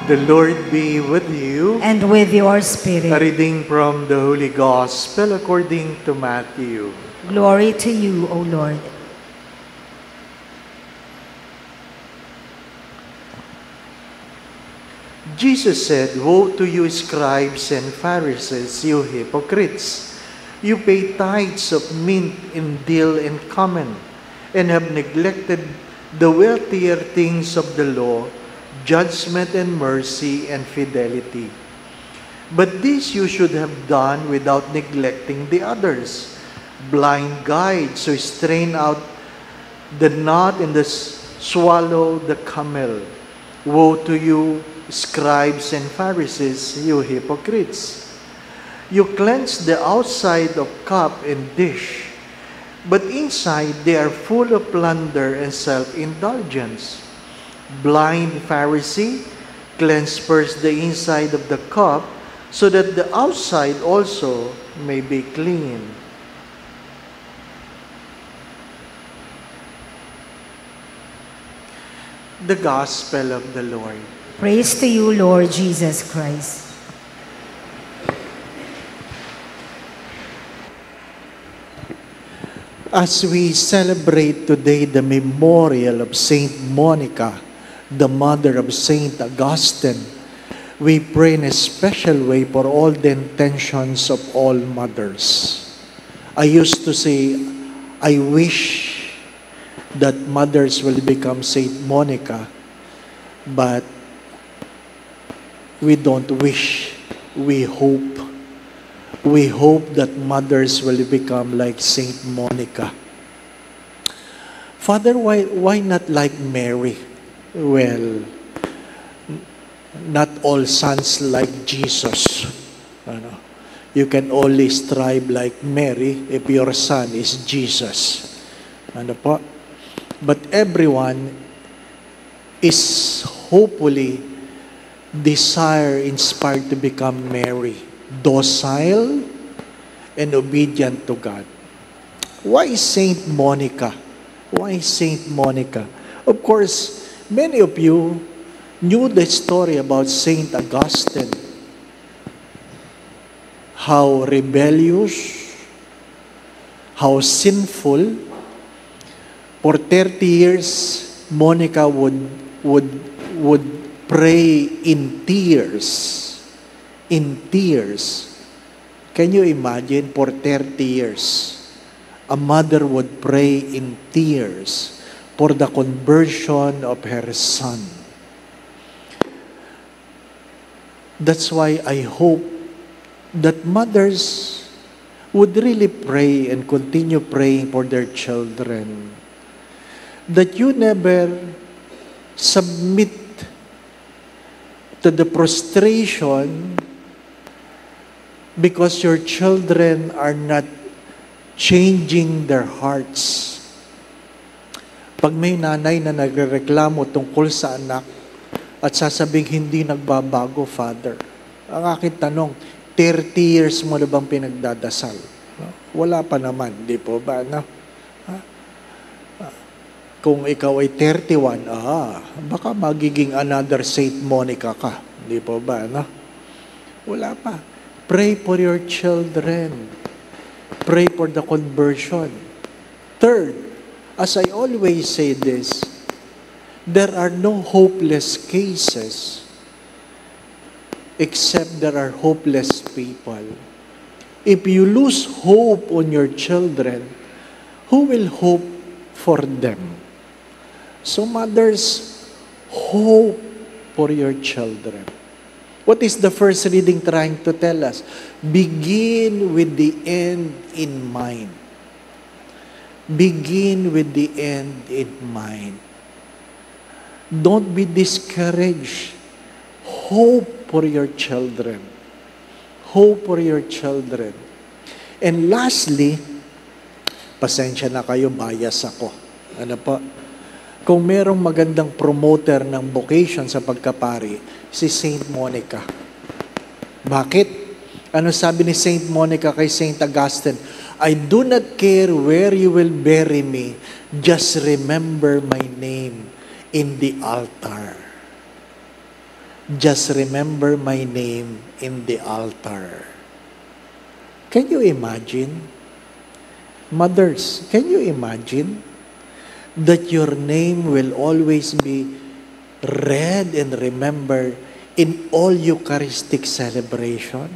The Lord be with you. And with your A spirit. reading from the Holy Gospel according to Matthew. Glory to you, O Lord. Jesus said, "Woe to you, scribes and Pharisees, you hypocrites! You pay tithes of mint and dill and cumin, and have neglected the weightier things of the law, judgment and mercy and fidelity. But this you should have done without neglecting the others. Blind guides who strain out the gnat and swallow the camel. Woe to you, scribes and Pharisees, you hypocrites! You cleanse the outside of cup and dish, but inside they are full of plunder and self-indulgence. Blind Pharisee, cleanse first the inside of the cup, so that the outside also may be clean." The Gospel of the Lord. Praise to you, Lord Jesus Christ. As we celebrate today the memorial of Saint Monica, the mother of Saint Augustine, we pray in a special way for all the intentions of all mothers. I used to say, I wish that mothers will become Saint Monica, but we don't wish, we hope. We hope that mothers will become like Saint Monica. Father, why not like Mary? Well, not all sons like Jesus. You can only strive like Mary if your son is Jesus. But everyone is hopefully inspired to become Mary, docile and obedient to God. Why Saint Monica? Why Saint Monica? Of course, many of you knew the story about Saint Augustine. How rebellious, how sinful. For 30 years, Monica would pray in tears. In tears. Can you imagine, for 30 years, a mother would pray in tears for the conversion of her son. That's why I hope that mothers would really pray and continue praying for their children. That you never submit to the prostration because your children are not changing their hearts. Pag may nanay na nagrereklamo tungkol sa anak at sasabing hindi nagbabago, Father, ang aking tanong, 30 years mo na bang pinagdadasal? Wala pa naman, di po ba? No? Kung ikaw ay 31, baka magiging another Saint Monica ka. Di po ba? No? Wala pa. Pray for your children. Pray for the conversion. Third, as I always say this, there are no hopeless cases except there are hopeless people. If you lose hope on your children, who will hope for them? So mothers, hope for your children. What is the first reading trying to tell us? Begin with the end in mind. Begin with the end in mind. Don't be discouraged. Hope for your children. Hope for your children. And lastly, pasensya na kayo, bias ako. Ano po? Kung merong magandang promoter ng vocation sa pagkapari, si Saint Monica. Bakit? Ano sabi ni Saint Monica kay Saint Augustine? I do not care where you will bury me, just remember my name in the altar. Just remember my name in the altar. Can you imagine? Mothers, can you imagine that your name will always be read and remembered in all Eucharistic celebration?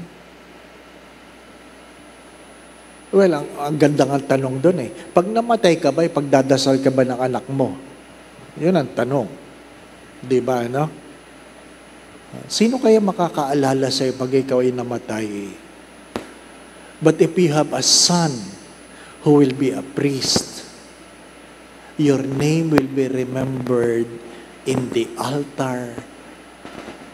Well, ang ganda ng tanong doon eh. Pag namatay ka ba, pagdadasal ka ba ng anak mo? Yun ang tanong. Di ba, no? Sino kaya makakaalala sa'yo pag ikaw ay namatay? But if you have a son who will be a priest, your name will be remembered in the altar,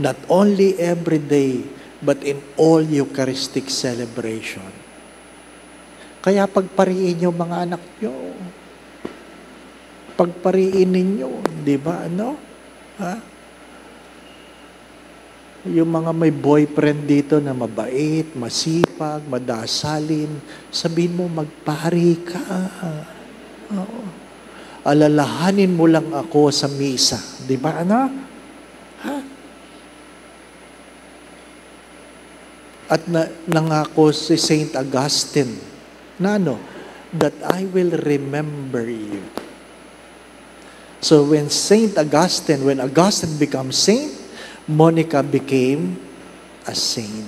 not only every day, but in all Eucharistic celebration. Kaya pagpariin niyo mga anak niyo. Pagpariin ninyo, di ba, ano? Ha? Yung mga may boyfriend dito na mabait, masipag, madasalin, sabihin mo, magpari ka. Oo. Alalahanin mo lang ako sa misa. Di ba, ano? Ha? At nangako si Saint Augustine, na ano, that I will remember you. So when Augustine becomes saint, Monica became a saint.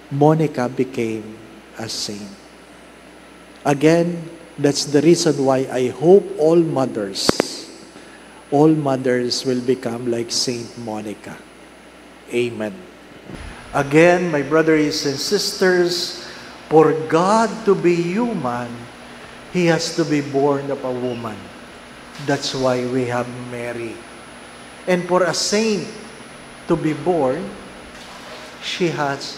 Monica became a saint. Again, that's the reason why I hope all mothers will become like Saint Monica. Amen. Again, my brothers and sisters, for God to be human, He has to be born of a woman. That's why we have Mary. And for a saint to be born, he has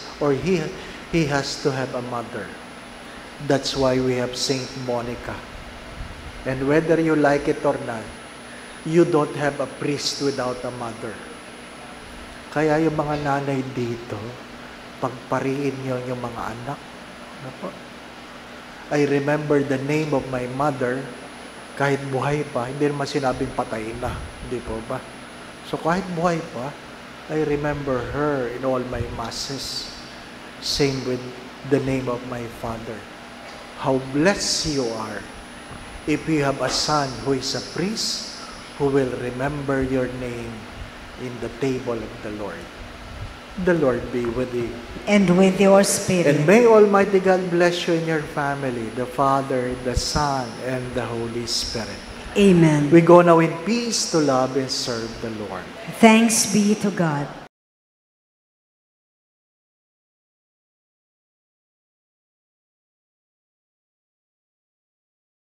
to have a mother. That's why we have Saint Monica. And whether you like it or not, you don't have a priest without a mother. Kaya yung mga nanay dito, pagpariin niyo yung mga anak. I remember the name of my mother kahit buhay pa, hindi naman sinabing patay na, hindi po ba? So kahit buhay pa, I remember her in all my masses. Same with the name of my father. How blessed you are if you have a son who is a priest who will remember your name in the table of the Lord. The Lord be with you. And with your spirit. And may Almighty God bless you and your family, the Father, the Son, and the Holy Spirit. Amen. We go now in peace to love and serve the Lord. Thanks be to God.